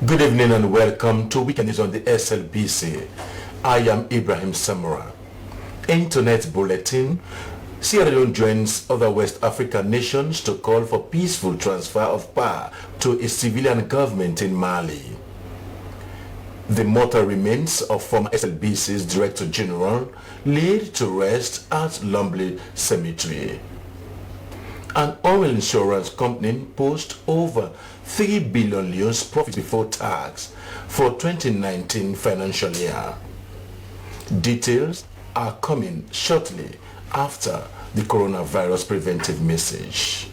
Good evening and welcome to Weekend News on the SLBC. I am Ibrahim Samura. Internet Bulletin. Sierra Leone joins other West African nations to call for peaceful transfer of power to a civilian government in Mali. The mortal remains of former SLBC's Director General laid to rest at Lumley Cemetery. An oil insurance company posts over 3 billion leones profit before tax for 2019 financial year. Details are coming shortly after the coronavirus preventive message.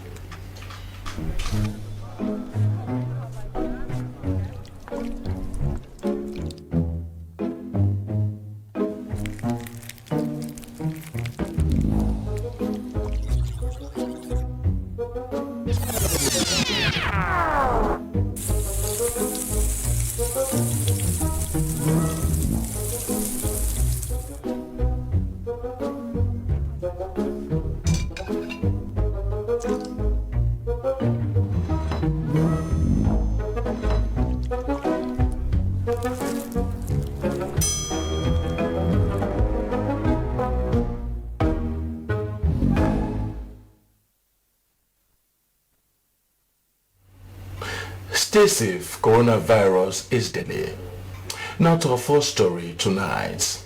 Stay safe, coronavirus is deadly. Now to our first story tonight.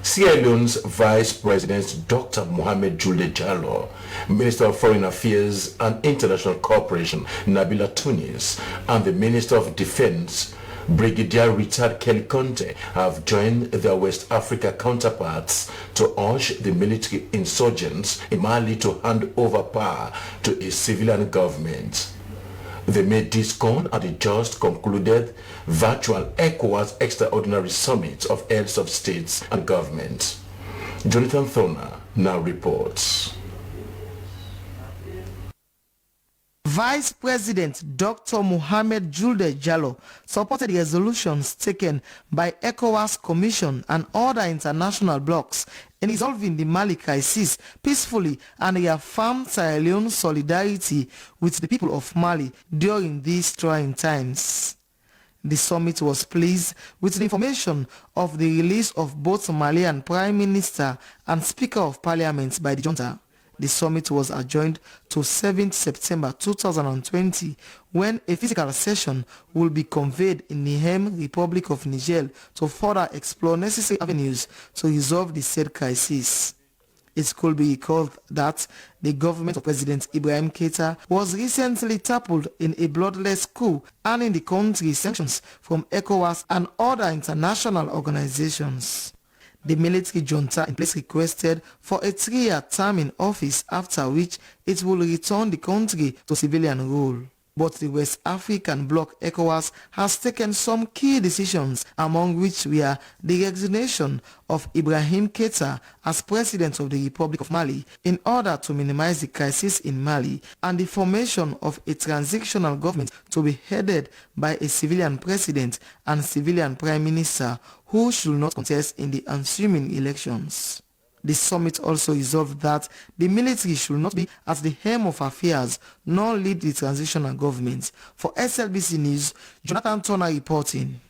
Sierra Leone's Vice President Dr. Mohamed Julde Jallow, Minister of Foreign Affairs and International Cooperation Nabila Tunis, and the Minister of Defense Brigadier Richard Kelly Conte have joined their West Africa counterparts to urge the military insurgents in Mali to hand over power to a civilian government. They made this call at the just concluded virtual ECOWAS Extraordinary Summit of Heads of States and Governments. Jonathan Thorner now reports. Vice President Dr. Mohamed Julde Jallow supported the resolutions taken by ECOWAS Commission and other international blocs in resolving the Mali crisis peacefully and reaffirmed Sierra Leone's solidarity with the people of Mali during these trying times. The summit was pleased with the information of the release of both Malian Prime Minister and Speaker of Parliament by the junta. The summit was adjourned to 7th September 2020 when a physical session will be convened in Niamey, Republic of Niger, to further explore necessary avenues to resolve the said crisis. It could be recalled that the government of President Ibrahim Keita was recently toppled in a bloodless coup, earning the country sanctions from ECOWAS and other international organizations. The military junta in place requested for a 3-year term in office, after which it will return the country to civilian rule. But the West African bloc ECOWAS has taken some key decisions, among which were the resignation of Ibrahim Keita as President of the Republic of Mali in order to minimize the crisis in Mali, and the formation of a transitional government to be headed by a civilian president and civilian prime minister who should not contest in the ensuing elections. The summit also resolved that the military should not be at the helm of affairs nor lead the transitional government. For SLBC News, Jonathan Turner reporting.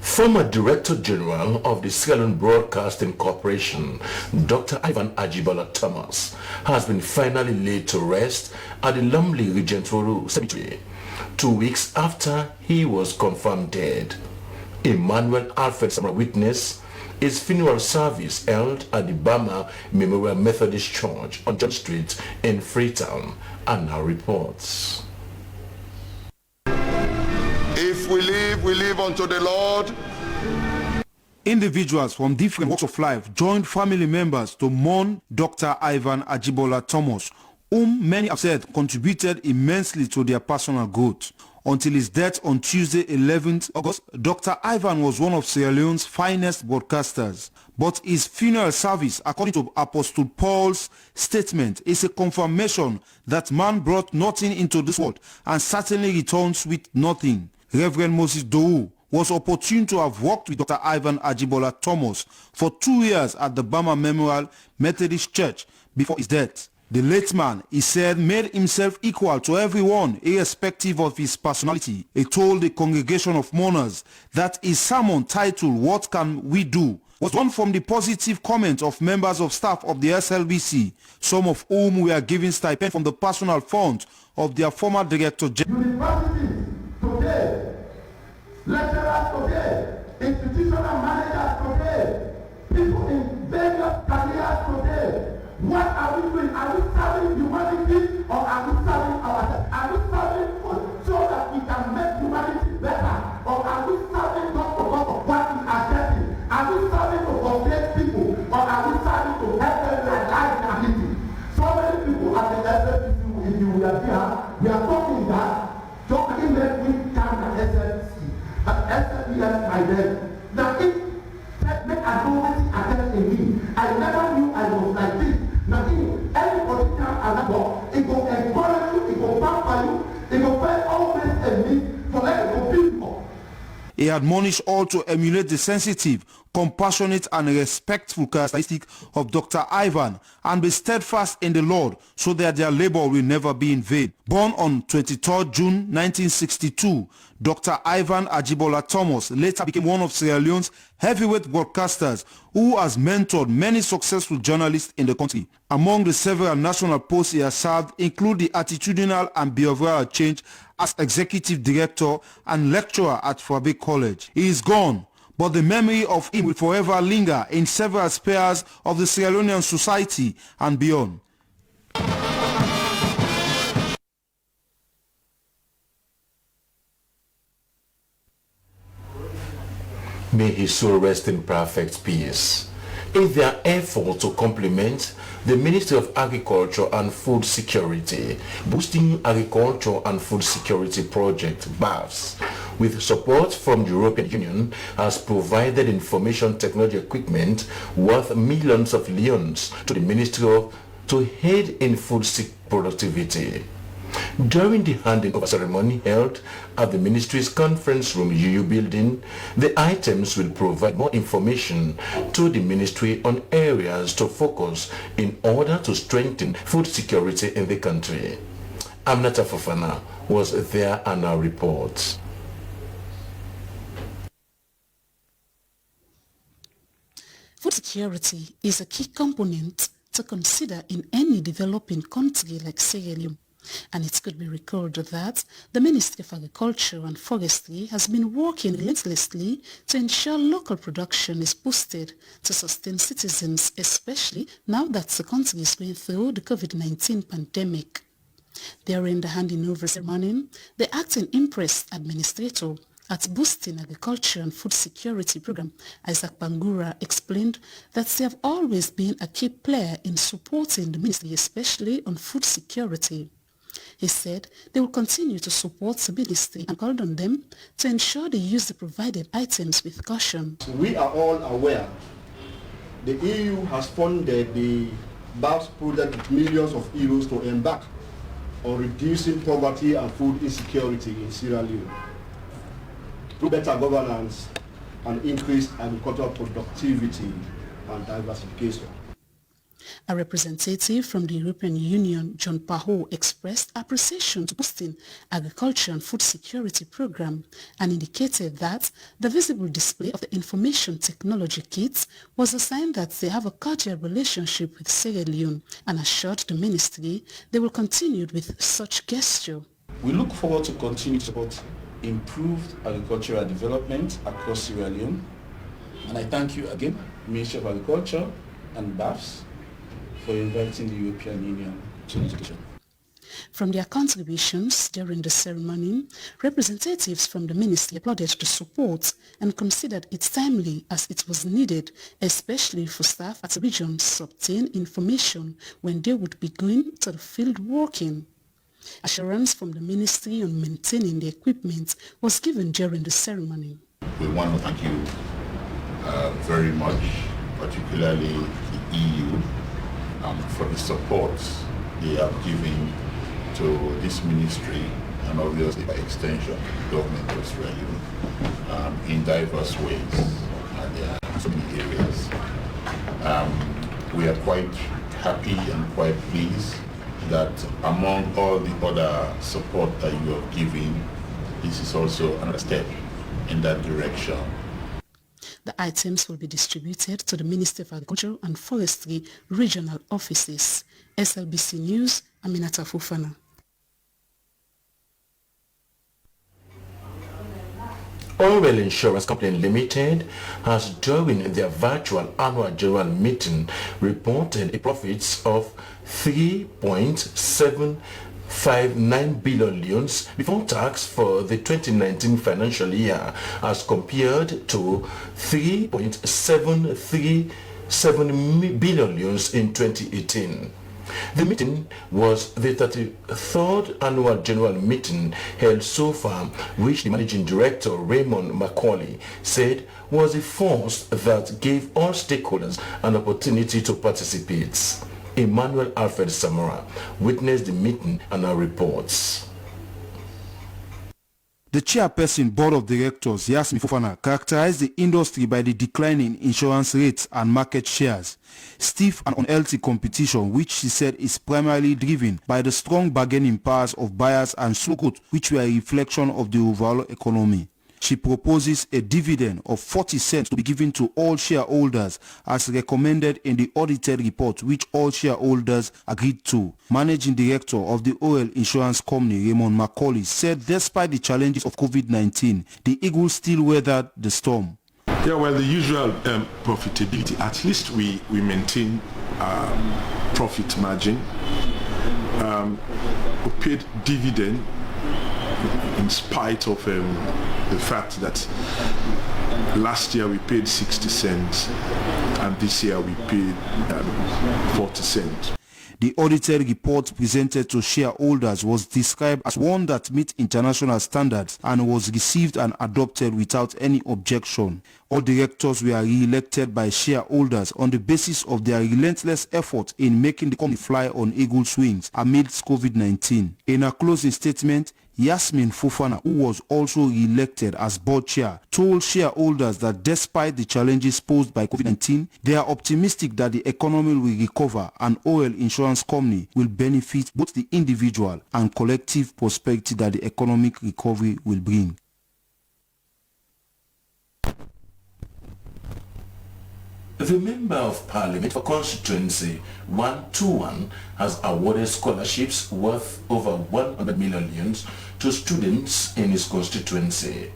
Former Director General of the Sierra Leone Broadcasting Corporation, Dr. Ivan Ajibola Thomas, has been finally laid to rest at the Lumley Registrar Cemetery, 2 weeks after he was confirmed dead. Emmanuel Alfred Samra witnessed his funeral service held at the Bama Memorial Methodist Church on John Street in Freetown, and now reports. If we live unto the Lord. Individuals from different walks of life joined family members to mourn Dr. Ivan Ajibola Thomas, whom many have said contributed immensely to their personal growth. Until his death on Tuesday, 11th August, Dr. Ivan was one of Sierra Leone's finest broadcasters. But his funeral service, according to Apostle Paul's statement, is a confirmation that man brought nothing into this world and certainly returns with nothing. Reverend Moses Dou was opportune to have worked with Dr. Ivan Ajibola Thomas for 2 years at the Bama Memorial Methodist Church before his death. The late man, he said, made himself equal to everyone, irrespective of his personality. He told the congregation of mourners that his sermon titled, "What Can We Do?" was one from the positive comments of members of staff of the SLBC, some of whom were given stipend from the personal funds of their former director general. Universities today, lecturers today, institutional managers today, people in various careers today. What are we doing? Are we serving humanity or are we serving ourselves? Are we serving food so that we can make humanity better? Or are we serving God because of what we are getting? Are we serving to complete people or are we serving to help them realize their needs? So many people at the SLBC, if you were here, we are talking that talking that we come at SLBC, at SLBS by then. Now if make a novelty attend in me, I never knew I was like this. Now, any politician it will encourage you, it will pamper you, it will find all this and me for let it go people. He admonished all to emulate the sensitive, compassionate and respectful characteristic of Dr. Ivan and be steadfast in the Lord so that their labor will never be in vain. Born on 23rd June 1962, Dr. Ivan Ajibola Thomas later became one of Sierra Leone's heavyweight broadcasters who has mentored many successful journalists in the country. Among the several national posts he has served include the attitudinal and behavioral change as executive director and lecturer at Fabric College. He is gone, but the memory of him will forever linger in several spheres of the Sierra Leonean society and beyond. May his soul rest in perfect peace. In their effort to complement the Ministry of Agriculture and Food Security, Boosting Agriculture and Food Security Project, BAFS, with support from the European Union, has provided information technology equipment worth millions of leones to the Ministry to aid in food productivity. During the handing over ceremony held at the Ministry's conference room UU building, the items will provide more information to the Ministry on areas to focus in order to strengthen food security in the country. Amnata Fofana was there and our reports. Food security is a key component to consider in any developing country like Sierra Leone. And it could be recalled that the Ministry of Agriculture and Forestry has been working relentlessly to ensure local production is boosted to sustain citizens, especially now that the country is going through the COVID-19 pandemic. During the handing over ceremony, the acting Impress Administrator at Boosting Agriculture and Food Security Program, Isaac Bangura, explained that they have always been a key player in supporting the ministry, especially on food security. He said they will continue to support the ministry and called on them to ensure they use the provided items with caution. We are all aware the EU has funded the BAFS project with millions of euros to embark on reducing poverty and food insecurity in Sierra Leone through better governance and increased agricultural productivity and diversification. A representative from the European Union, John Paho, expressed appreciation to Boosting Agriculture and Food Security Program and indicated that the visible display of the information technology kits was a sign that they have a cordial relationship with Sierra Leone and assured the ministry they will continue with such gesture. We look forward to continue to support improved agricultural development across Sierra Leone, and I thank you again, Ministry of Agriculture and BAFS, for inviting the European Union to the institution. From their contributions during the ceremony, representatives from the ministry applauded the support and considered it timely as it was needed, especially for staff at the regions to obtain information when they would be going to the field working. Assurance from the ministry on maintaining the equipment was given during the ceremony. We want to thank you very much, particularly the EU, for the support they have given to this ministry and obviously by extension the government of Sierra Leone in diverse ways, and there are so many areas. We are quite happy and quite pleased that among all the other support that you have given, this is also another step in that direction. The items will be distributed to the Ministry of Agriculture and Forestry regional offices. SLBC News, Aminata Fufana. Oil Insurance Company Limited has, during their virtual annual general meeting, reported a profit of 3.759 billion before tax for the 2019 financial year, as compared to 3.737 billion in 2018. The meeting was the 33rd annual general meeting held so far, which the managing director Raymond Macaulay said was a force that gave all stakeholders an opportunity to participate. Emmanuel Alfred Samora witnessed the meeting and now reports. The chairperson board of directors, Yasmin Fofana, characterized the industry by the decline in insurance rates and market shares, stiff and unhealthy competition, which she said is primarily driven by the strong bargaining powers of buyers and slow growth, which were a reflection of the overall economy. She proposes a dividend of 40 cents to be given to all shareholders as recommended in the audited report, which all shareholders agreed to. Managing Director of the Oil Insurance Company, Raymond Macaulay, said despite the challenges of COVID-19, the Eagles still weathered the storm. Yeah, well, the usual profitability, at least we maintain profit margin. We paid dividend in spite of the fact that last year we paid 60 cents and this year we paid 40 cents. The audited report presented to shareholders was described as one that meets international standards and was received and adopted without any objection. All directors were re-elected by shareholders on the basis of their relentless effort in making the company fly on eagle's wings amidst COVID-19. In a closing statement, Yasmin Fofana, who was also re-elected as board chair, told shareholders that despite the challenges posed by COVID-19, they are optimistic that the economy will recover and Oil Insurance Company will benefit both the individual and collective prosperity that the economic recovery will bring. The Member of Parliament for Constituency 121 has awarded scholarships worth over 100 million to students in his constituency.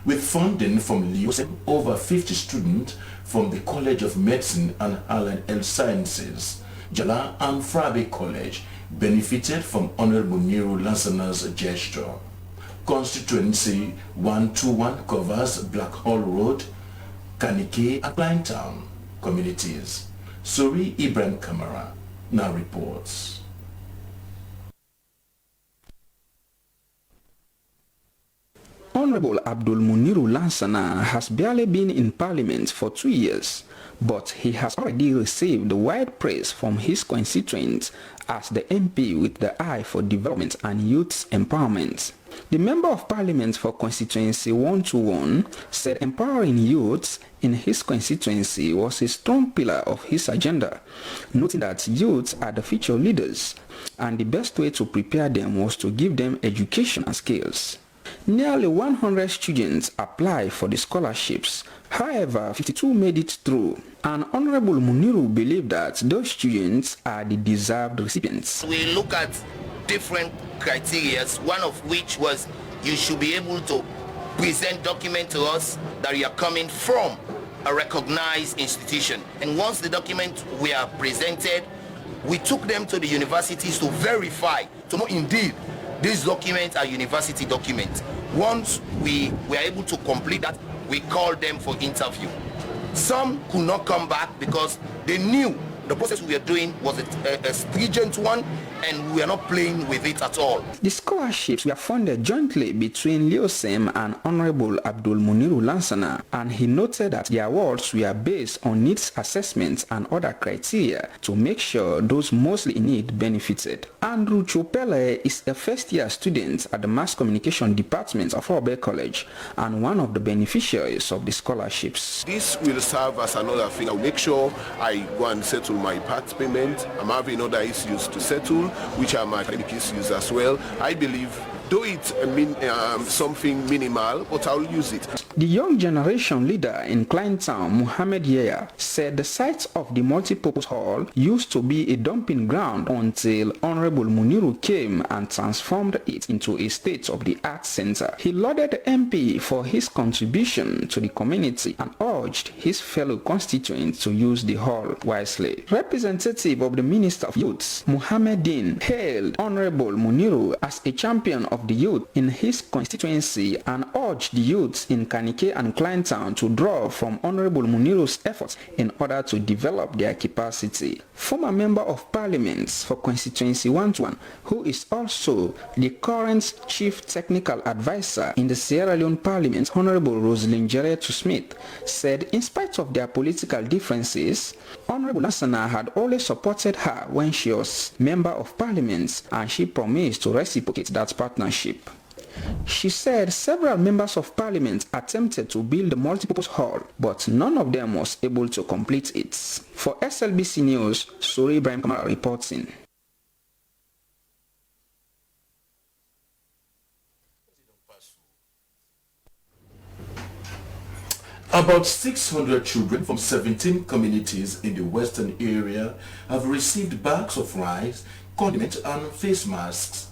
With funding from LEOS, over 50 students from the College of Medicine and Allied Health Sciences, Jala and Frabe College benefited from Honorable Nero Lansana's gesture. Constituency 121 covers Blackhall Road, Kanike and Kleintown communities. Suri Ibrahim Kamara now reports. Honorable Abdul Muniru Lansana has barely been in Parliament for 2 years, but he has already received wide praise from his constituents as the MP with the eye for development and youth empowerment. The Member of Parliament for Constituency 121 said empowering youths in his constituency was a strong pillar of his agenda, noting that youths are the future leaders and the best way to prepare them was to give them education and skills. Nearly 100 students applied for the scholarships. However, 52 made it through, and Honorable Muniru believed that those students are the deserved recipients. We look at different criteria, one of which was you should be able to present document to us that you are coming from a recognized institution. And once the documents were presented, we took them to the universities to verify, to know indeed these documents are university documents. Once we were able to complete that, we called them for interview. Some could not come back because they knew the process we were doing was a stringent one and we are not playing with it at all. The scholarships were funded jointly between Leosem and Honorable Abdul Muniru Lansana, and he noted that the awards were based on needs assessments and other criteria to make sure those mostly in need benefited. Andrew Chopele is a first-year student at the Mass Communication Department of Frabe College and one of the beneficiaries of the scholarships. This will serve as another thing. I'll make sure I go and say to my part payment. I'm having other issues to settle, which are my academic issues as well. I believe, do it something minimal, but I'll use it. The young generation leader in Kleintown, Muhammad Yaya, said the site of the multipurpose hall used to be a dumping ground until Honorable Muniru came and transformed it into a state-of-the-art center. He lauded the MP for his contribution to the community and urged his fellow constituents to use the hall wisely. Representative of the Minister of Youth, Muhammad Din, hailed Honorable Muniru as a champion of the youth in his constituency and urged the youth in Kanike and Kleintown to draw from Honorable Muniru's efforts in order to develop their capacity. Former Member of Parliament for Constituency 121, who is also the current Chief Technical Advisor in the Sierra Leone Parliament, Honorable Rosalind Jeretu Smith, said in spite of their political differences, Honorable Lansana had always supported her when she was Member of Parliament, and she promised to reciprocate that partnership. She said several members of parliament attempted to build the multipurpose hall, but none of them was able to complete it. For SLBC News, Suri Ibrahim Kamara reporting. About 600 children from 17 communities in the western area have received bags of rice, condiments and face masks.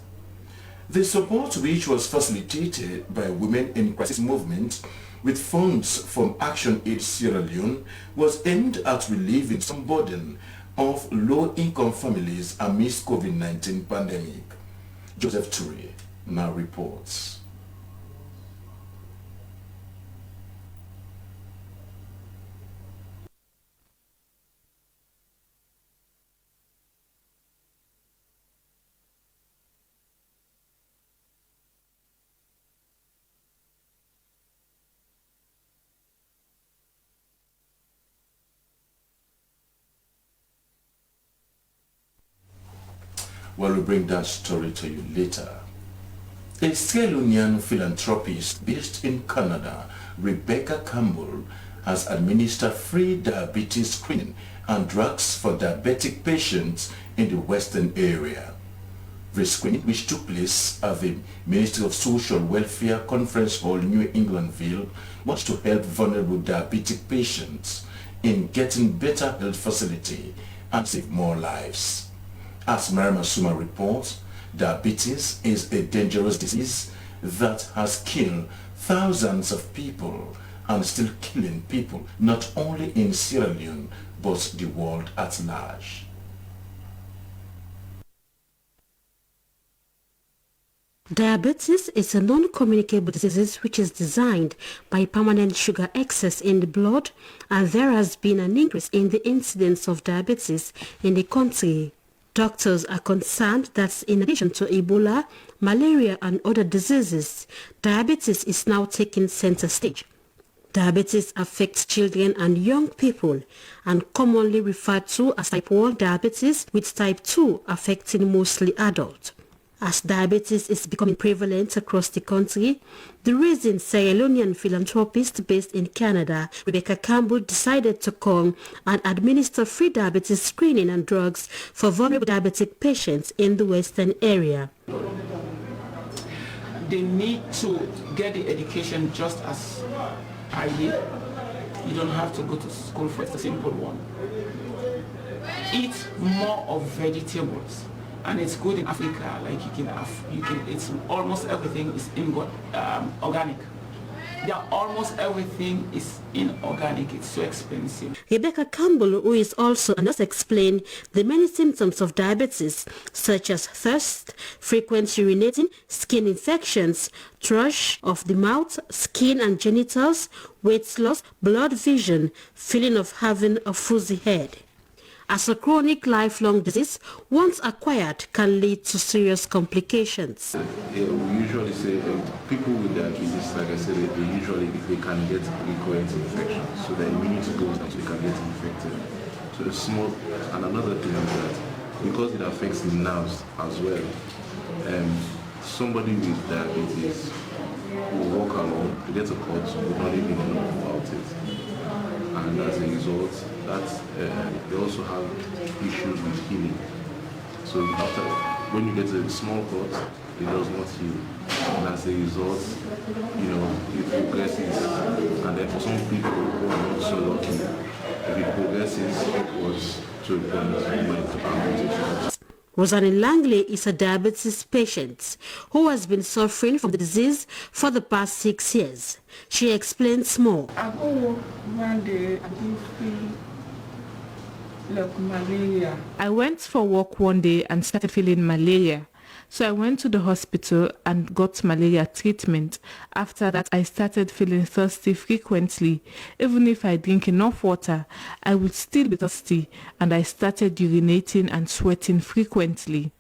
The support, which was facilitated by Women in Crisis Movement with funds from Action Aid Sierra Leone, was aimed at relieving some burden of low-income families amidst COVID-19 pandemic. Joseph Ture now reports. Well, we'll bring that story to you later. A Sierra Leonean philanthropist based in Canada, Rebecca Campbell, has administered free diabetes screening and drugs for diabetic patients in the western area. The screening, which took place at the Ministry of Social Welfare Conference Hall, New Englandville, was to help vulnerable diabetic patients in getting better health facility and save more lives. As Marima Suma reports, diabetes is a dangerous disease that has killed thousands of people and still killing people not only in Sierra Leone but the world at large. Diabetes is a non-communicable disease which is designed by permanent sugar excess in the blood, and there has been an increase in the incidence of diabetes in the country. Doctors are concerned that in addition to Ebola, malaria and other diseases, diabetes is now taking center stage. Diabetes affects children and young people and commonly referred to as type 1 diabetes, with type 2 affecting mostly adults. As diabetes is becoming prevalent across the country, the recent Sierra Leonean philanthropist based in Canada, Rebecca Campbell, decided to come and administer free diabetes screening and drugs for vulnerable diabetic patients in the western area. They need to get the education just as I did. You don't have to go to school for it, it's a simple one. Eat more of vegetables. And it's good in Africa, like it's almost everything is organic. Yeah, almost everything is inorganic. It's so expensive. Rebecca Campbell, who is also a nurse, explained the many symptoms of diabetes, such as thirst, frequent urinating, skin infections, thrush of the mouth, skin and genitals, weight loss, blurred vision, feeling of having a fuzzy head. As a chronic lifelong disease, once acquired, can lead to serious complications. We usually say people with diabetes, like I said, they can get recurrent infections. So the immunity goes down, so they can get infected. So the small, and another thing is that because it affects the nerves as well, somebody with diabetes will walk alone, to get a cut, will not even know about it. and as a result, that they also have issues with healing. So after, when you get a small cut, it does not heal, and as a result, it progresses. And then for some people who are not so lucky, if it progresses upwards to a point like amputation. Rosanne Langley is a diabetes patient who has been suffering from the disease for the past 6 years. She explains more. I go work one day and feel like malaria. I went for work one day and started feeling malaria. So I went to the hospital and got malaria treatment. After that, I started feeling thirsty frequently. Even if I drink enough water, I would still be thirsty, and I started urinating and sweating frequently.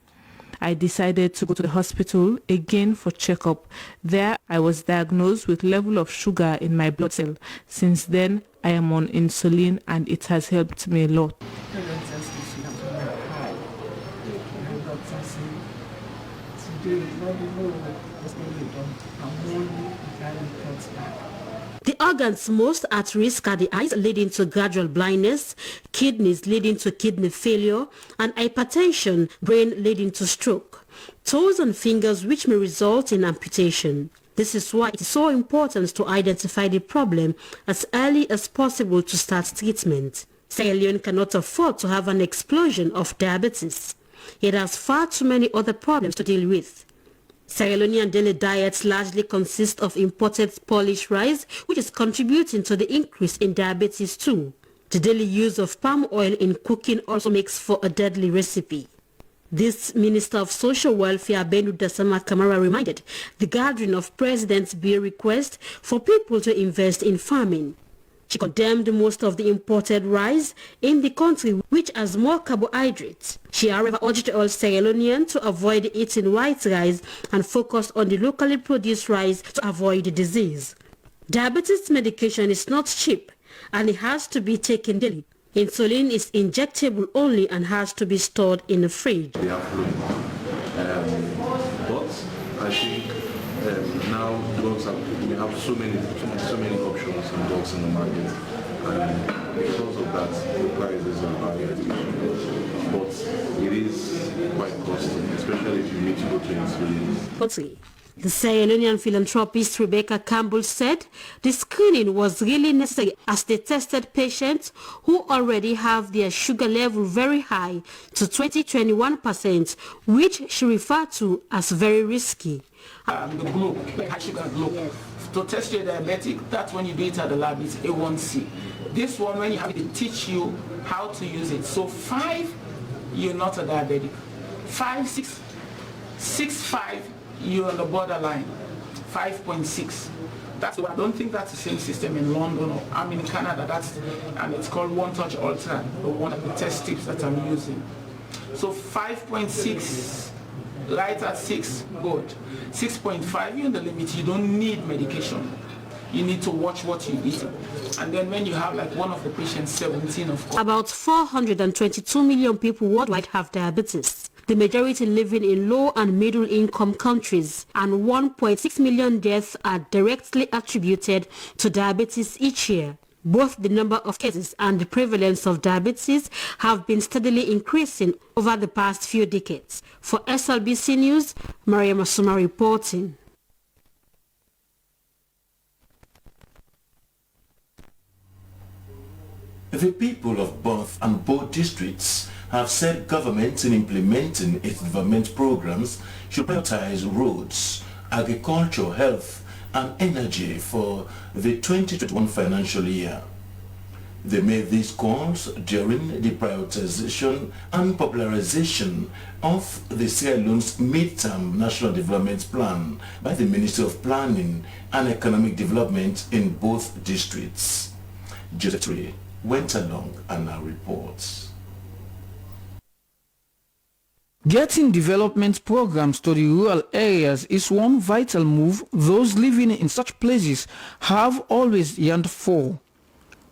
I decided to go to the hospital again for checkup. There, I was diagnosed with level of sugar in my blood cell. Since then, I am on insulin, and it has helped me a lot. The organs most at risk are the eyes, leading to gradual blindness, kidneys leading to kidney failure, and hypertension, brain leading to stroke, toes and fingers which may result in amputation. This is why it is so important to identify the problem as early as possible to start treatment. Sierra Leone cannot afford to have an explosion of diabetes. It has far too many other problems to deal with. Sierra Leonean daily diets largely consist of imported Polish rice, which is contributing to the increase in diabetes too. The daily use of palm oil in cooking also makes for a deadly recipe. This Minister of Social Welfare, Bendu Dasama Kamara, reminded the gathering of President's bill request for people to invest in farming. She condemned most of the imported rice in the country, which has more carbohydrates. She, however, urged all Sierra Leoneans to avoid eating white rice and focus on the locally produced rice to avoid the disease. Diabetes medication is not cheap and it has to be taken daily. Insulin is injectable only and has to be stored in a fridge. They are flowing. But I think now drugs we have so many options and drugs in the market, and because of that the prices are higher. But it is quite costly, especially if you need to go to insulin. The Sierra Leonean philanthropist Rebecca Campbell said the screening was really necessary as they tested patients who already have their sugar level very high to 20-21%, which she referred to as very risky. The group, like high sugar group, yes. To test your diabetic, that's when you do it at the lab, it's A1C. This one, when you have it, they teach you how to use it. So 5, you're not a diabetic. 5, 6, 6, 5, you're on the borderline. 5.6. That's why I don't think that's the same system in London or I'm in Canada. And it's called One Touch Ultra, one of the test tips that I'm using. So 5.6, right at 6, good. 6.5, you're in the limit. You don't need medication. You need to watch what you eat. And then when you have like one of the patients, 17 of course. About 422 million people worldwide have diabetes. The majority living in low and middle income countries, and 1.6 million deaths are directly attributed to diabetes each year. Both the number of cases and the prevalence of diabetes have been steadily increasing over the past few decades. For SLBC News, Maria Masuma reporting. The people of both and both districts have said government in implementing its development programs should prioritize roads, agriculture, health and energy for the 2021 financial year. They made these calls during the prioritization and popularization of the Sierra Leone's mid-term national development plan by the Ministry of Planning and Economic Development in both districts. Joseph went along and now reports. Getting development programs to the rural areas is one vital move those living in such places have always yearned for.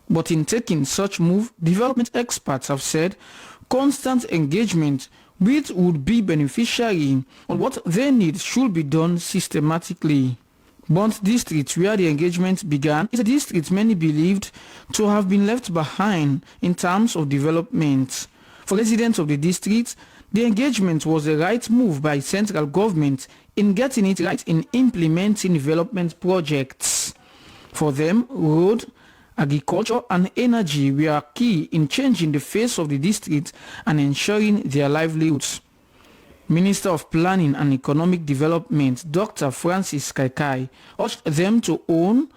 But in taking such move, development experts have said constant engagement with would-be beneficiary on what they need should be done systematically. Bont district, where the engagement began, is a district many believed to have been left behind in terms of development. For residents of the district, the engagement was the right move by central government in getting it right in implementing development projects. For them, road, agriculture and energy were key in changing the face of the district and ensuring their livelihoods. Minister of Planning and Economic Development, Dr. Francis Kaikai, urged them to own,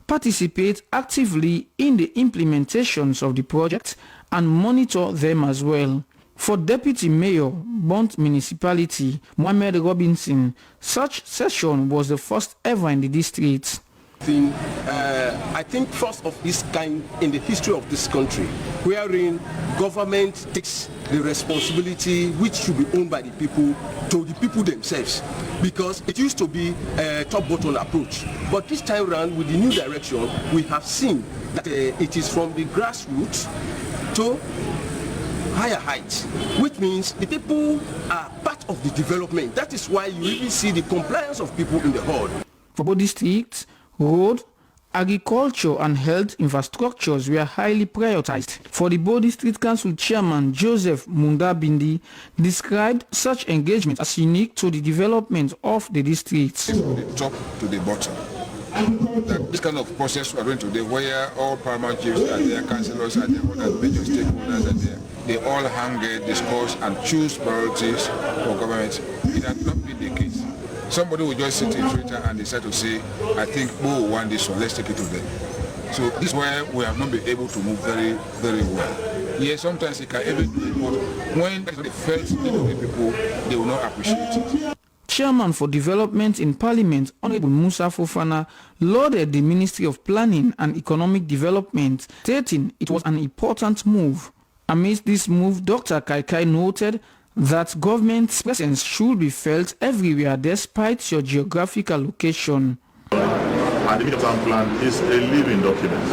participate actively in the implementations of the project and monitor them as well. For Deputy Mayor, Bont Municipality, Mohamed Robinson, such session was the first ever in the district. I think first of its kind in the history of this country, wherein government takes the responsibility which should be owned by the people to the people themselves, because it used to be a top-bottom approach. But this time around, with the new direction, we have seen that it is from the grassroots to higher heights, which means the people are part of the development. That is why you even see the compliance of people in the hall. For both districts, road, agriculture and health infrastructures were highly prioritized. For the Bo District Council Chairman Joseph Mundabindi described such engagement as unique to the development of the districts. From the top to the bottom. That this kind of process we are doing today, where all paramount chiefs are there, councillors are there, all the major stakeholders are there, they all hang there, discuss and choose priorities for government. It has not been the case. Somebody will just sit in Twitter and decide to say, I think we want this one, let's take it to them. So this is where we have not been able to move very, very well. Yes, sometimes it can even do it, but when they felt the people, they will not appreciate it. Chairman for Development in Parliament, Honorable Musa Fofana, lauded the Ministry of Planning and Economic Development, stating it was an important move. Amidst this move, Dr. Kaikai noted that government's presence should be felt everywhere despite your geographical location. And the medium-term plan is a living document.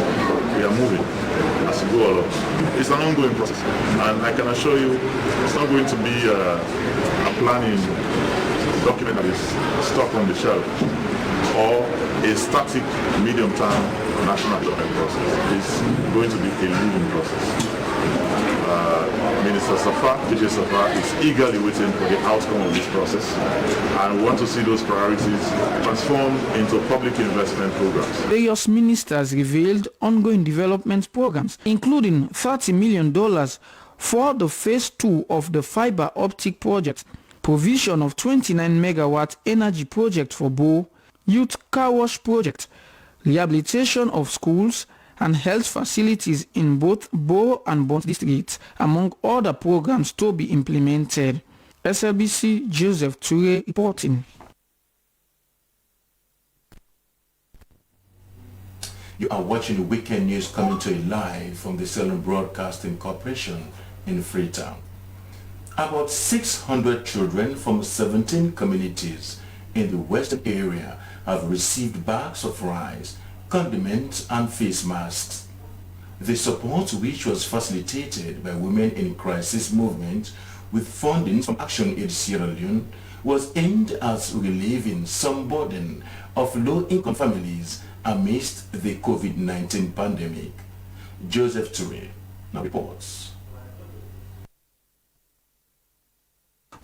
We are moving as we go along. It's an ongoing process, and I can assure you it's not going to be a planning document that is stuck on the shelf or a static medium-term national development process. It's going to be a living process. Minister Safa, DJ Safa, is eagerly waiting for the outcome of this process, and we want to see those priorities transformed into public investment programs. Various ministers revealed ongoing development programs, including $30 million for the phase 2 of the fiber optic project, provision of 29 megawatt energy project for Bo, youth car wash project, rehabilitation of schools, and health facilities in both Bo and Bont districts, among other programs to be implemented. SLBC Joseph Toure reporting. You are watching the weekend news coming to you live from the Salem Broadcasting Corporation in Freetown. About 600 children from 17 communities in the western area have received bags of rice, condiments and face masks. The support, which was facilitated by Women in Crisis movement with funding from Action Aid Sierra Leone, was aimed at relieving some burden of low-income families amidst the COVID-19 pandemic. Joseph Toure now reports.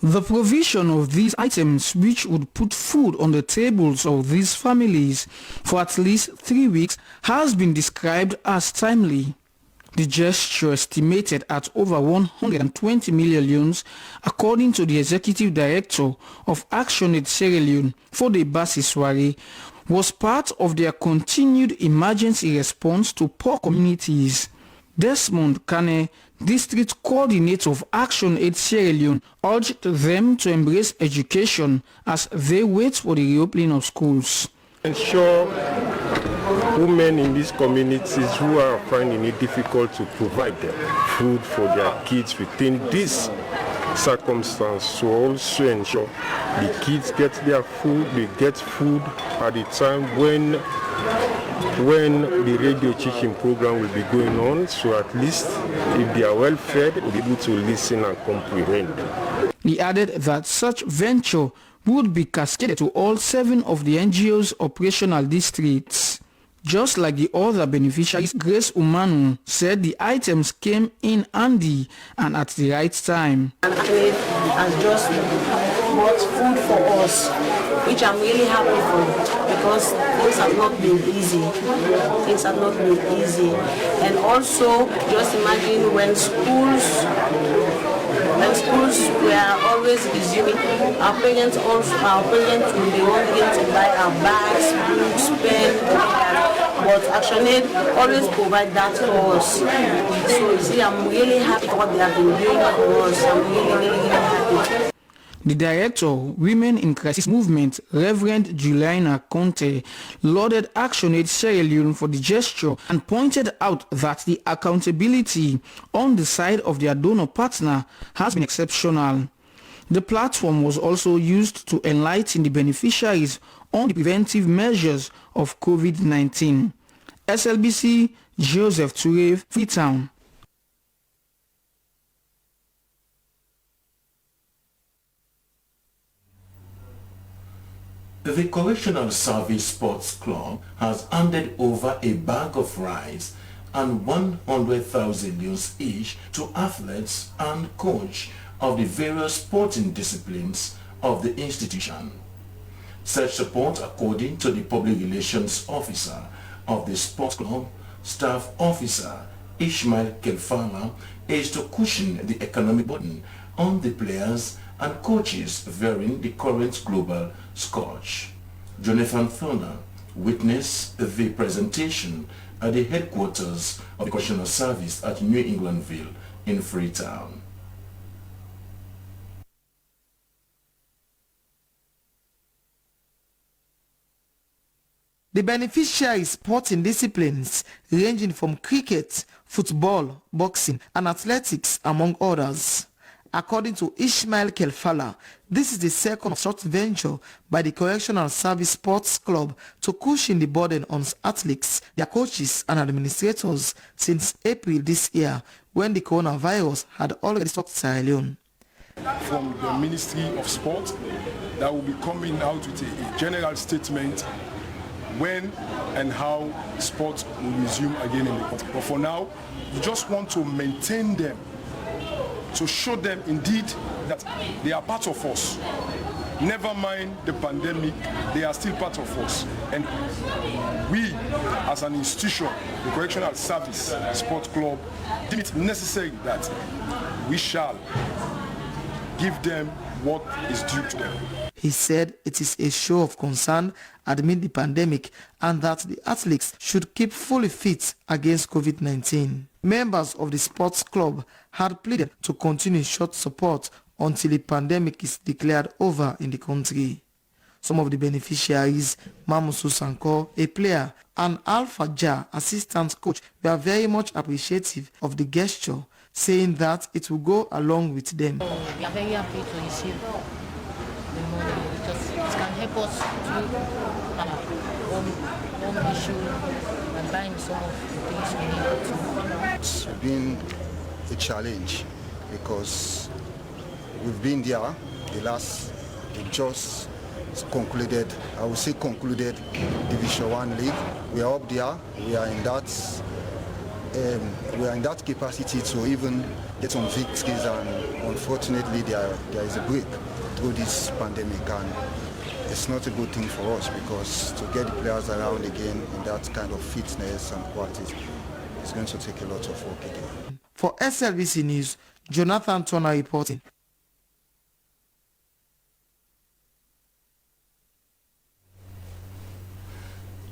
The provision of these items, which would put food on the tables of these families for at least 3 weeks, has been described as timely. The gesture, estimated at over 120 million, according to the Executive Director of Action Aid Sierra Leone, Fode Basiswari, was part of their continued emergency response to poor communities. Desmond Kane, District Coordinator of Action Aid Sierra Leone, urged them to embrace education as they wait for the reopening of schools. Ensure women in these communities who are finding it difficult to provide them food for their kids within this circumstance, to also ensure the kids get their food, they get food at the time when the radio teaching program will be going on, so at least if they are well fed, we'll be able to listen and comprehend. He added that such venture would be cascaded to all 7 of the NGO's operational districts. Just like the other beneficiaries, Grace Umanu said the items came in handy and at the right time. And has just bought food for us, which I'm really happy for, because things have not been easy. And also, just imagine when schools were always resuming, our parents will be wanting to buy our bags, books, pens, but ActionAid always provide that for us. So you see, I'm really happy for what they have been doing for us. I'm really happy. The director, Women in Crisis Movement, Reverend Juliana Conte, lauded ActionAid Sierra Leone for the gesture and pointed out that the accountability on the side of their donor partner has been exceptional. The platform was also used to enlighten the beneficiaries on the preventive measures of COVID-19. SLBC, Joseph Toure, Freetown. The Correctional Service Sports Club has handed over a bag of rice and 100,000 euros each to athletes and coach of the various sporting disciplines of the institution. Such support, according to the public relations officer of the sports club, staff officer Ishmael Kelfala, is to cushion the economic burden on the players and coaches varying the current global scourge. Jonathan Thorner witnessed the presentation at the headquarters of the Correctional Service at New Englandville in Freetown. The beneficiaries sporting disciplines ranging from cricket, football, boxing and athletics among others. According to Ishmael Kelfala, this is the second such venture by the Correctional Service Sports Club to cushion the burden on athletes, their coaches and administrators since April this year, when the coronavirus had already struck Sierra Leone. From the Ministry of Sport, that will be coming out with a general statement when and how sport will resume again in the country. But for now, we just want to maintain them, to show them indeed that they are part of us. Never mind the pandemic, they are still part of us. And we, as an institution, the Correctional Service Sport Club, deem it necessary that we shall give them what is due to them. He said it is a show of concern amid the pandemic and that the athletes should keep fully fit against COVID-19. Members of the sports club had pleaded to continue short support until the pandemic is declared over in the country. Some of the beneficiaries, Mamusu Sanko, a player, and Alpha Ja, assistant coach, were very much appreciative of the gesture, saying that it will go along with them. We are very happy to receive the money because it can help us through home issue and buying some of the things we need. It's been a challenge because we've been there we just concluded, I would say concluded Division 1 league. We are up there, we are in that capacity to even get some victories, and unfortunately there is a break through this pandemic, and it's not a good thing for us because to get the players around again in that kind of fitness and quality is going to take a lot of work again. For SLBC News, Jonathan Turner reporting.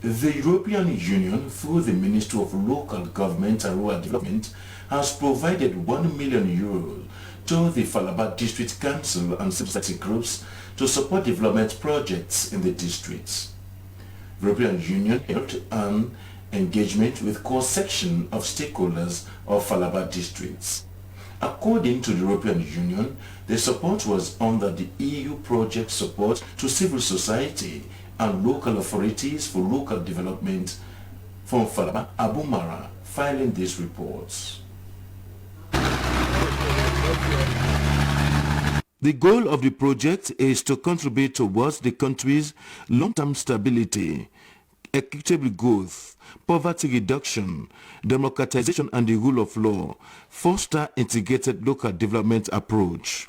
The European Union, through the Ministry of Local Government and Rural Development, has provided €1 million to the Falaba District Council and civil society groups to support development projects in the districts. The European Union held an engagement with core section of stakeholders of Falaba districts. According to the European Union, the support was under the EU project support to civil society and local authorities for local development. From Falaba, Abumara filing these reports. The goal of the project is to contribute towards the country's long-term stability, equitable growth, poverty reduction, democratization and the rule of law, foster integrated local development approach.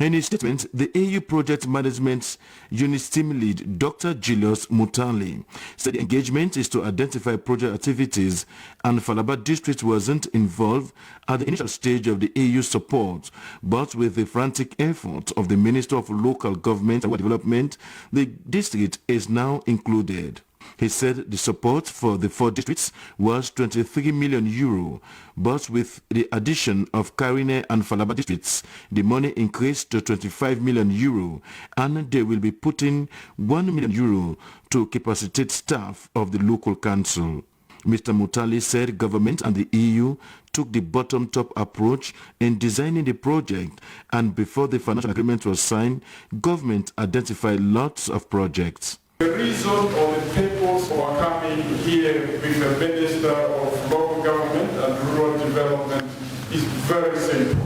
In his statement, the AU Project Management Unit Team Lead, Dr. Julius Mutali, said the engagement is to identify project activities and Falaba District wasn't involved at the initial stage of the AU support, but with the frantic effort of the Minister of Local Government and Development, the district is now included. He said the support for the 4 districts was 23 million euro, but with the addition of Karine and Falaba districts, the money increased to 25 million euro, and they will be putting 1 million euro to capacitate staff of the local council. Mr. Mutali said government and the EU took the bottom-top approach in designing the project, and before the financial agreement was signed, government identified lots of projects. The reason or the purpose of our coming here with the Minister of Local Government and Rural Development is very simple.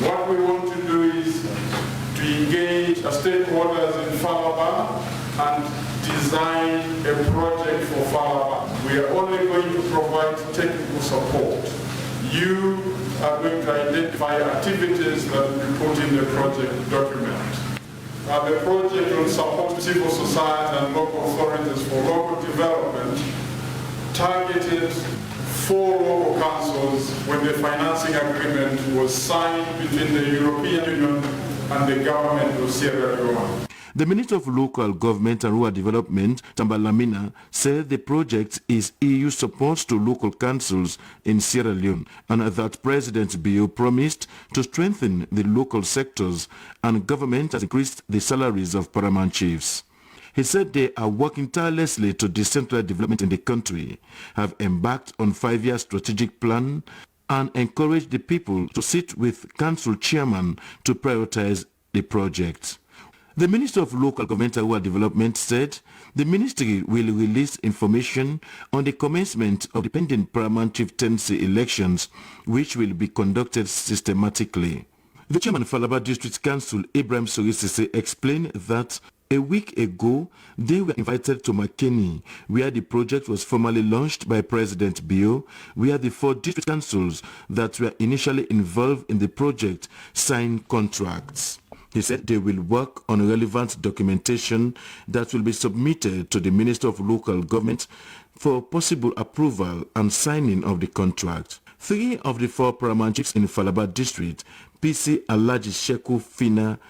What we want to do is to engage our stakeholders in Falaba and design a project for Falaba. We are only going to provide technical support. You are going to identify activities that will be put in the project document. The project will support civil society and local authorities for local development, targeted for local councils when the financing agreement was signed between the European Union and the government of Sierra Leone. The Minister of Local Government and Rural Development, Tamba Lamina, said the project is EU support to local councils in Sierra Leone and that President Bio promised to strengthen the local sectors and government has increased the salaries of paramount chiefs. He said they are working tirelessly to decentralize development in the country, have embarked on 5-year strategic plan and encourage the people to sit with council chairman to prioritize the project. The Minister of Local Government and Rural Development said the ministry will release information on the commencement of the pending paramount chieftaincy elections, which will be conducted systematically. The chairman of Falaba District Council, Ibrahim Sorisese, explained that a week ago, they were invited to Makeni, where the project was formally launched by President Bio, where the 4 district councils that were initially involved in the project signed contracts. He said they will work on relevant documentation that will be submitted to the Minister of Local Government for possible approval and signing of the contract. 3 of the 4 paramount chiefs in Falaba District, PC Alaji Sheku Fina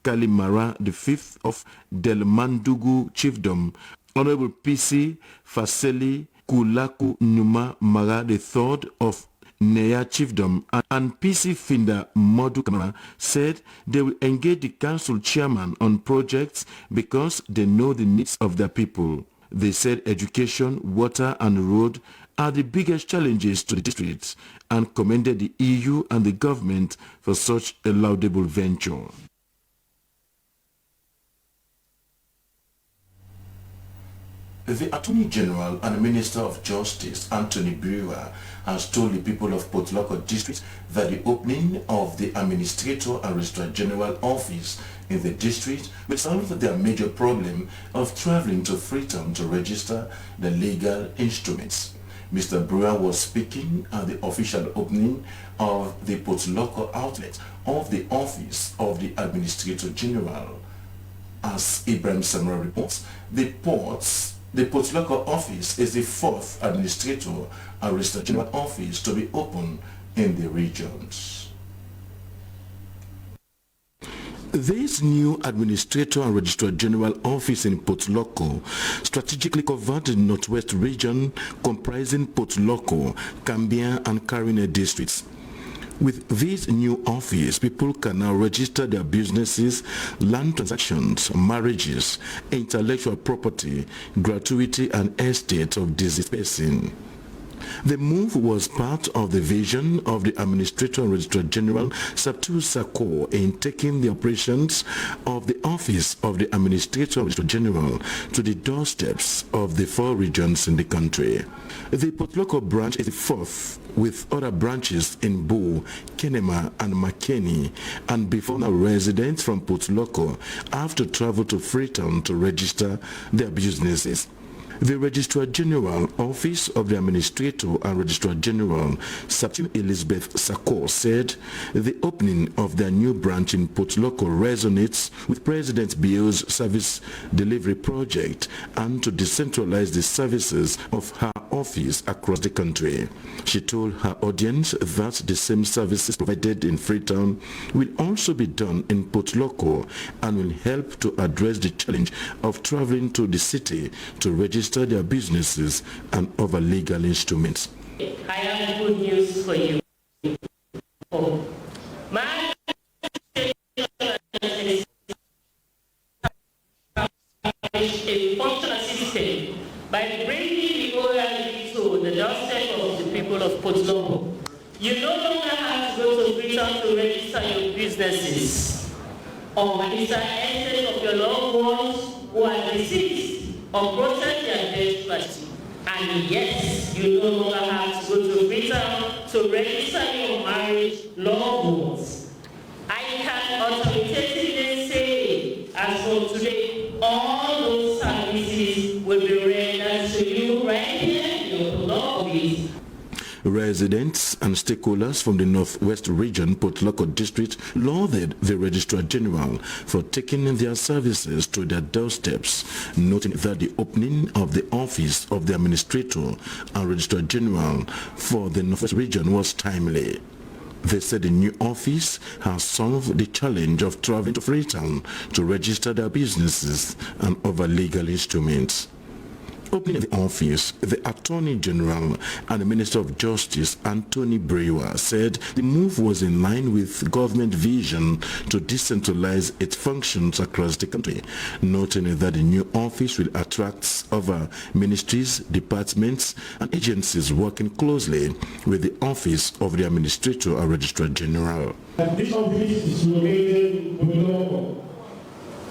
Kalimara, the 5th of Del Mandugu Chiefdom, Honorable PC Faseli Kulaku Numa Mara, the 3rd of Neya Chiefdom, and PC Finda Modu Kamara said they will engage the council chairman on projects because they know the needs of their people. They said education, water and road are the biggest challenges to the districts and commended the EU and the government for such a laudable venture. The Attorney General and Minister of Justice, Anthony Brewer, has told the people of Port Loko District that the opening of the Administrator and Registrar General Office in the district will solve their major problem of traveling to Freetown to register the legal instruments. Mr. Brewer was speaking at the official opening of the Port Loko outlet of the Office of the Administrator General. As Ibrahim Samra reports, the Port Loko office is the 4th Administrator and Registrar General office to be opened in the regions. This new Administrator and Registrar General office in Port Loko strategically covered the Northwest region comprising Port Loko, Cambia and Karine districts. With this new office, people can now register their businesses, land transactions, marriages, intellectual property, gratuity and estate of deceased person. The move was part of the vision of the Administrator and Registrar General Sabtu Sako in taking the operations of the Office of the Administrator and Registrar General to the doorsteps of the 4 regions in the country. The Potloko branch is the 4th, with other branches in Bo, Kenema and Makeni, and before now residents from Potloko have to travel to Freetown to register their businesses. The Registrar General Office of the Administrator and Registrar General Sabtu Elizabeth Sako said the opening of their new branch in Potloko resonates with President Bio's service delivery project and to decentralize the services of her office across the country. She told her audience that the same services provided in Freetown will also be done in Potloko and will help to address the challenge of traveling to the city to register their businesses and other legal instruments. I have good news for you. My a functional system by bringing the OLD to the doorstep of the people of Potloko. You no longer have to go to Freetown to register your businesses or register assets of your loved ones who are deceased or protect their dead party. And yes, you no longer have to go to Freetown to register your marriage loved ones. I can authoritatively say, as from today, all those services will be rendered to you right here in your office. Residents and stakeholders from the Northwest Region, Potloko District, lauded the Registrar General for taking their services to their doorsteps, noting that the opening of the Office of the Administrator and Registrar General for the Northwest Region was timely. They said the new office has solved the challenge of traveling to Freetown to register their businesses and other legal instruments. Opening the office, the Attorney General and the Minister of Justice, Anthony Brewer, said the move was in line with government vision to decentralize its functions across the country, noting that the new office will attract other ministries, departments and agencies working closely with the Office of the Administrator and Registrar General. This office is located in Potloko,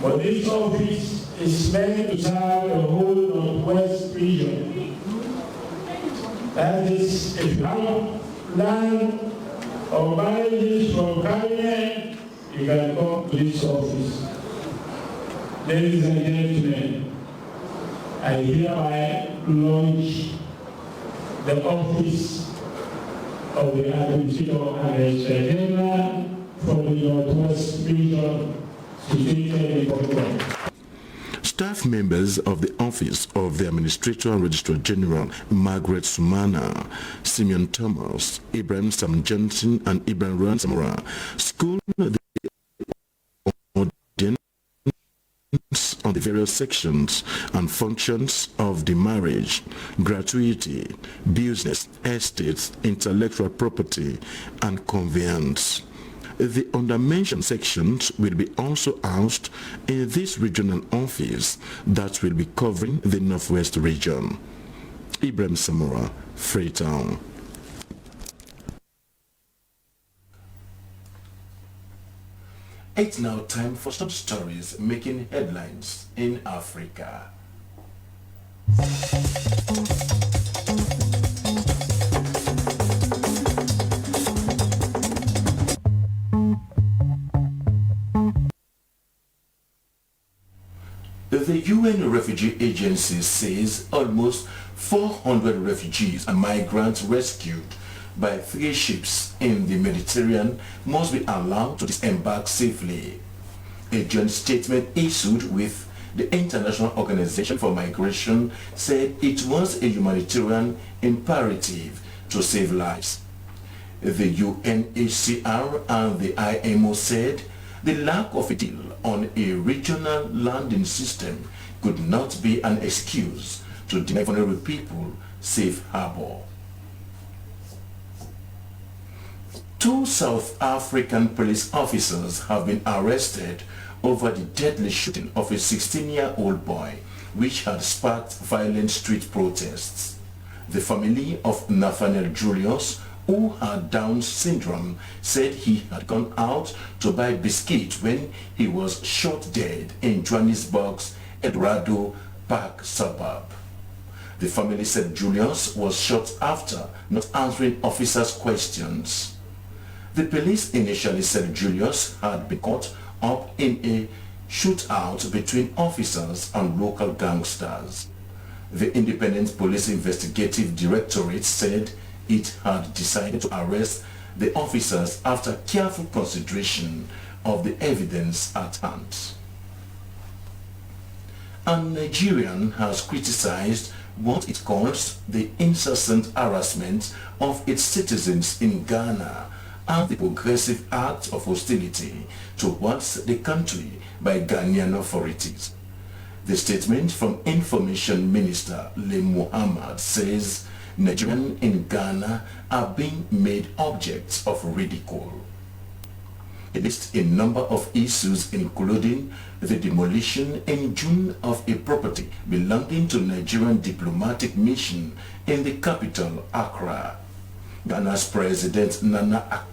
but this office is meant to serve the whole Northwest region. That is, if you have land or marriages from cabinet, you can come to this office. Ladies and gentlemen, I hereby launch the office of the Administrator and Registrar General for the Northwest region situated in Potloko. Staff members of the Office of the Administrator and Registrar General, Margaret Sumana, Simeon Thomas, Ibrahim Sam Johnson and Ibrahim Ran Samora, schooled the audience on the various sections and functions of the marriage, gratuity, business, estates, intellectual property and conveyance. The undermentioned sections will be also housed in this regional office that will be covering the Northwest region. Ibrahim Samora, Freetown. It's now time for some stories making headlines in Africa. The UN Refugee Agency says almost 400 refugees and migrants rescued by 3 ships in the Mediterranean must be allowed to disembark safely. A joint statement issued with the International Organization for Migration said it was a humanitarian imperative to save lives. The UNHCR and the IMO said the lack of a deal on a regional landing system could not be an excuse to deny vulnerable people safe harbor. 2 South African police officers have been arrested over the deadly shooting of a 16-year-old boy, which had sparked violent street protests. The family of Nathaniel Julius, who had Down syndrome, said he had gone out to buy biscuits when he was shot dead in Johannesburg's Eldorado Park suburb. The family said Julius was shot after not answering officers' questions. The police initially said Julius had been caught up in a shootout between officers and local gangsters. The Independent Police Investigative Directorate said it had decided to arrest the officers after careful consideration of the evidence at hand. A Nigerian has criticized what it calls the incessant harassment of its citizens in Ghana and the progressive act of hostility towards the country by Ghanaian authorities. The statement from Information Minister Le Mohammed says Nigerians in Ghana are being made objects of ridicule. It lists a number of issues including the demolition in June of a property belonging to Nigerian diplomatic mission in the capital, Accra. Ghana's President Nana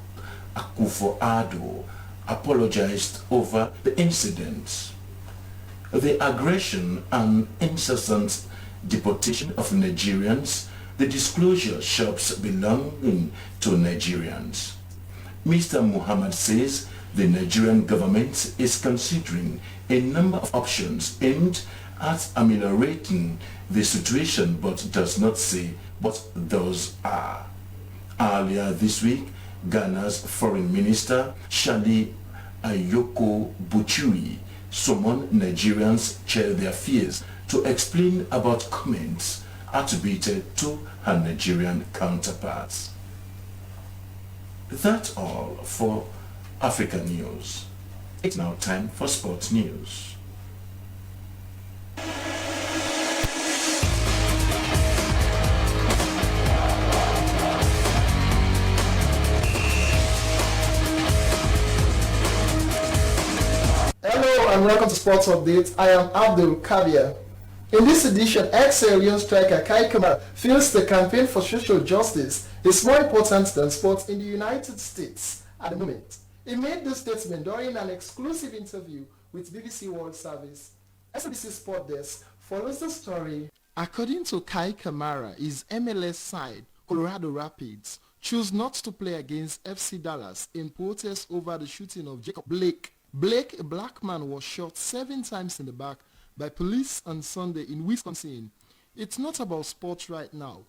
Akufo-Addo apologized over the incident. The aggression and incessant deportation of Nigerians, the disclosure shops belonging to Nigerians. Mr. Muhammad says the Nigerian government is considering a number of options aimed at ameliorating the situation but does not say what those are. Earlier this week, Ghana's Foreign Minister Shali Ayoko Buchui summoned Nigerians share their fears to explain about comments attributed to her Nigerian counterparts. That's all for African news. It's now time for sports news. Hello and welcome to Sports Updates. I am Abdul Kabir. In this edition, ex-Sierra striker Kai Kamara feels the campaign for social justice is more important than sports in the United States at the moment. He made this statement during an exclusive interview with BBC World Service. SBC Sport Desk follows the story. According to Kai Kamara, his MLS side, Colorado Rapids, chose not to play against FC Dallas in protest over the shooting of Jacob Blake. Blake, a black man, was shot 7 times in the back by police on Sunday in Wisconsin. It's not about sports right now,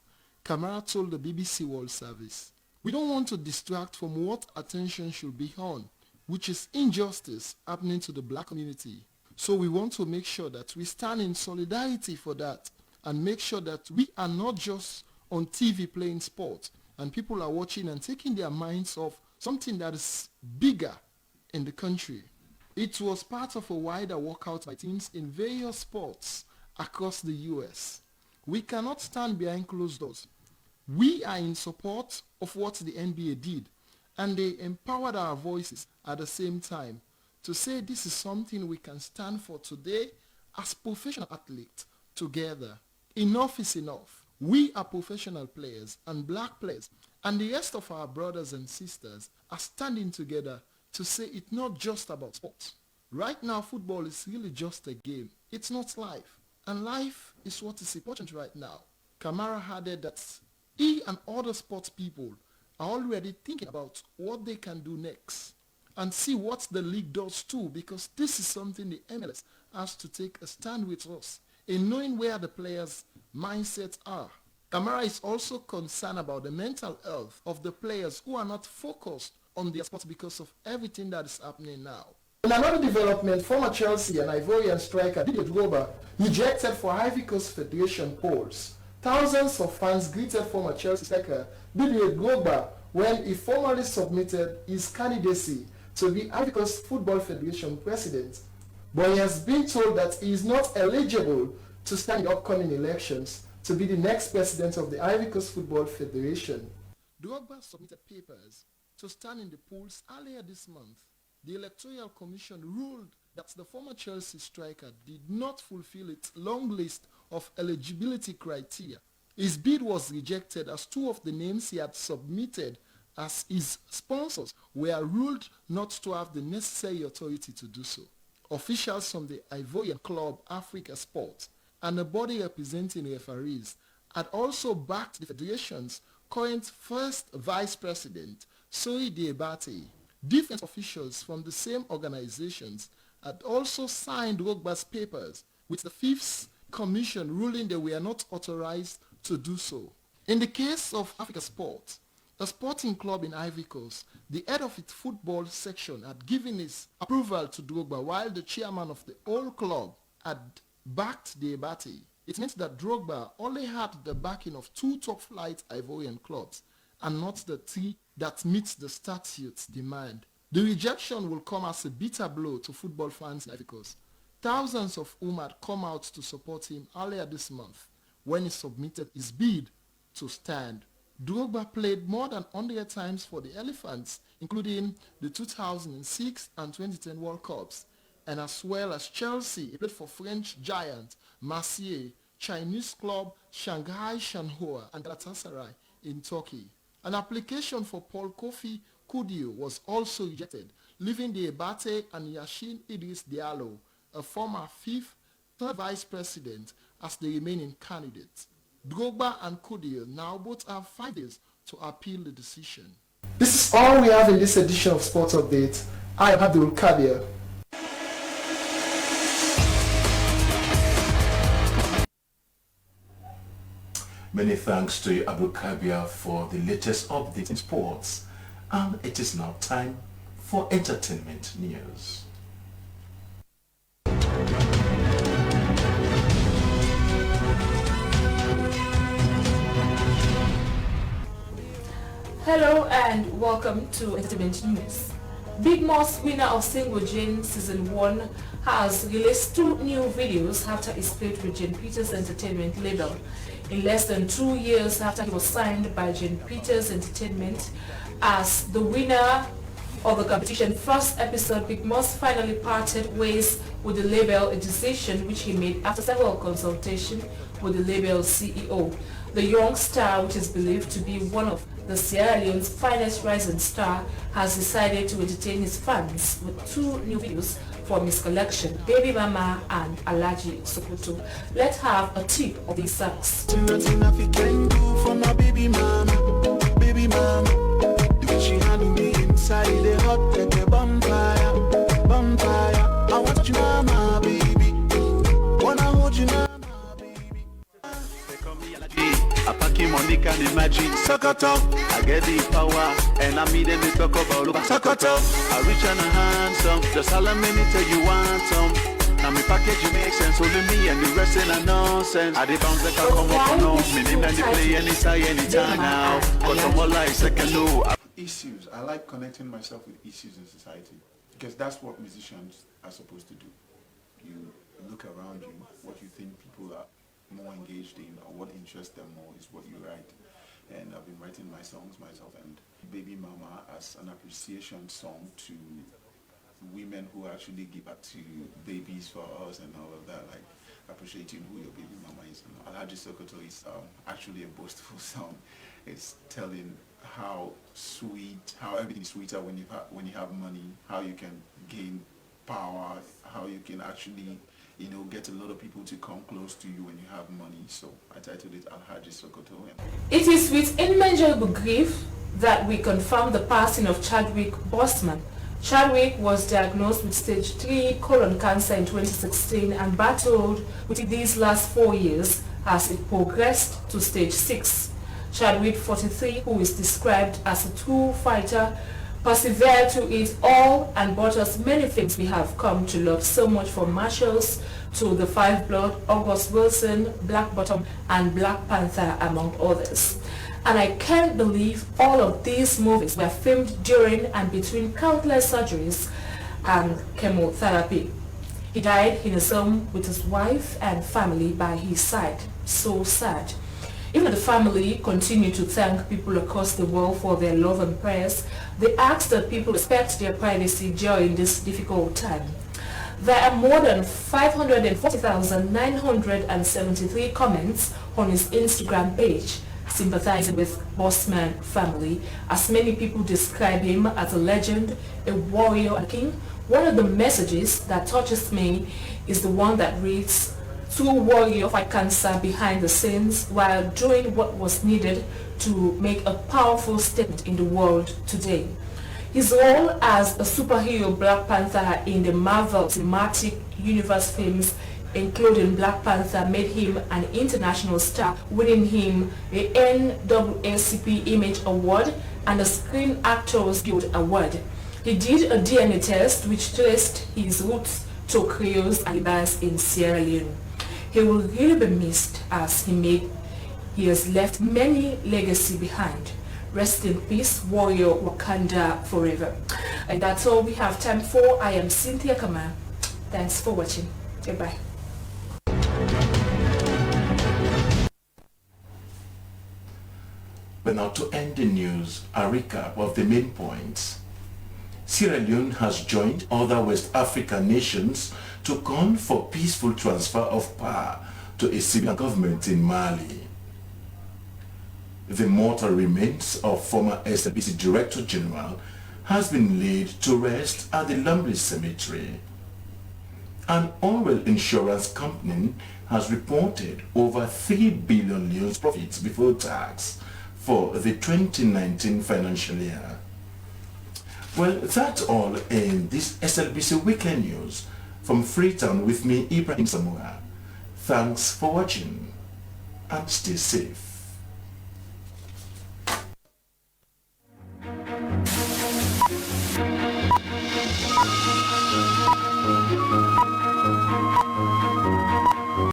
Kamara told the BBC World Service. We don't want to distract from what attention should be on, which is injustice happening to the black community. So we want to make sure that we stand in solidarity for that and make sure that we are not just on TV playing sport and people are watching and taking their minds off something that is bigger in the country. It was part of a wider walkout by teams in various sports across the US. We cannot stand behind closed doors. We are in support of what the NBA did, and they empowered our voices at the same time to say this is something we can stand for today as professional athletes together. Enough is enough. We are professional players and black players, and the rest of our brothers and sisters are standing together to say it's not just about sports. Right now, football is really just a game. It's not life. And life is what is important right now. Kamara added that he and other sports people are already thinking about what they can do next and see what the league does too, because this is something the MLS has to take a stand with us in knowing where the players' mindsets are. Kamara is also concerned about the mental health of the players who are not focused on their sports because of everything that is happening now. In another development, former Chelsea and Ivorian striker Didier Drogba ejected for Ivory Coast Federation polls. Thousands of fans greeted former Chelsea striker Didier Drogba when he formally submitted his candidacy to be Ivory Coast Football Federation president, but he has been told that he is not eligible to stand in the upcoming elections to be the next president of the Ivory Coast Football Federation. Drogba submitted papers to stand in the polls earlier this month. The Electoral Commission ruled that the former Chelsea striker did not fulfill its long list of eligibility criteria. His bid was rejected as two of the names he had submitted as his sponsors were ruled not to have the necessary authority to do so. Officials from the Ivorian club Africa Sport and a body representing referees had also backed the federation's current first vice president, Soyi Diabate. Different officials from the same organizations had also signed Drogba's papers, with the Fifth Commission ruling they were not authorized to do so. In the case of Africa Sport, a sporting club in Ivory Coast, the head of its football section had given his approval to Drogba, while the chairman of the whole club had backed Diabate. It meant that Drogba only had the backing of two top-flight Ivorian clubs and not the three that meet the statute's demand. The rejection will come as a bitter blow to football fans in Ivory Coast, thousands of whom had come out to support him earlier this month when he submitted his bid to stand. Drogba played more than 100 times for the Elephants, including the 2006 and 2010 World Cups, and as well as Chelsea. He played for French giant Marseille, Chinese club Shanghai Shenhua, and Galatasaray in Turkey. An application for Paul Kofi Kudio was also rejected, leaving Diabate and Yashin Idris Diallo, a former third vice president, as the remaining candidates. Drogba and Kudio now both have 5 days to appeal the decision. This is all we have in this edition of Sports Update. I am Abdul Kabir. Many thanks to Abdul Kabir for the latest update in sports. And it is now time for entertainment news. Hello and welcome to Entertainment News. Big Moss, winner of Single Jane Season 1, has released 2 new videos after he split with Jane Peters Entertainment label. In less than 2 years after he was signed by Jane Peters Entertainment as the winner of the competition first episode, Big Moss finally parted ways with the label, a decision which he made after several consultations with the label's CEO. The young star, which is believed to be one of the Sierra Leone's finest rising star, has decided to entertain his fans with 2 new videos from his collection, Baby Mama and Alaji Sokoto. Let's have a tip of these songs. Nothing I can do for my baby mama, baby mama. The way she handle me inside the hot like a bonfire, bonfire. I want you mama, baby. Wanna hold you now. I pack him on the can imagine Sokoto. I get the power and I meet them to talk about Sokoto. I reach on a handsome, just all a minute till you want some. Now me package you make sense, only me and the rest in a nonsense. I dey bounce like I come up and on. Me name and they play anytime, anytime now. Cause I'm all like second no. Issues. I like connecting myself with issues in society because that's what musicians are supposed to do. You look around you, what you think people are more engaged in or what interests them more is what you write. And I've been writing my songs myself, and Baby Mama as an appreciation song to women who actually give back to babies for us and all of that, like appreciating who your baby mama is. Alaji Sokoto is actually a boastful song. It's telling how sweet, how everything is sweeter when you have money, how you can gain power, how you can actually get a lot of people to come close to you when you have money. So I titled it Alhaji Sokoto. It is with immeasurable grief that we confirm the passing of Chadwick Boseman. Chadwick was diagnosed with stage 3 colon cancer in 2016 and battled with it these last 4 years as it progressed to stage 6. Chadwick, 43, who is described as a true fighter, persevered to it all and brought us many things we have come to love so much, from Marshalls to The Five Blood, August Wilson, Black Bottom and Black Panther, among others. And I can't believe all of these movies were filmed during and between countless surgeries and chemotherapy. He died in his home with his wife and family by his side. So sad. Even the family continue to thank people across the world for their love and prayers. They ask that people respect their privacy during this difficult time. There are more than 540,973 comments on his Instagram page sympathizing with Bossman family, as many people describe him as a legend, a warrior, a king. One of the messages that touches me is the one that reads, "True warrior fight cancer behind the scenes while doing what was needed to make a powerful statement in the world today." His role as a superhero Black Panther in the Marvel Cinematic Universe films, including Black Panther, made him an international star, winning him the NAACP Image Award and the Screen Actors Guild Award. He did a DNA test which traced his roots to Creoles and Ibas in Sierra Leone. He will really be missed as he has left many legacy behind. Rest in peace, warrior Wakanda forever. And that's all we have time for. I am Cynthia Kama. Thanks for watching. Goodbye. But now to end the news, a recap of the main points. Sierra Leone has joined other West African nations to call for peaceful transfer of power to a civilian government in Mali. The mortal remains of former SLBC Director General has been laid to rest at the Lumley Cemetery. An oil insurance company has reported over 3 billion leones profits before tax for the 2019 financial year. Well, that's all in this SLBC Weekly News. From Freetown with me, Ibrahim Samura. Thanks for watching and stay safe.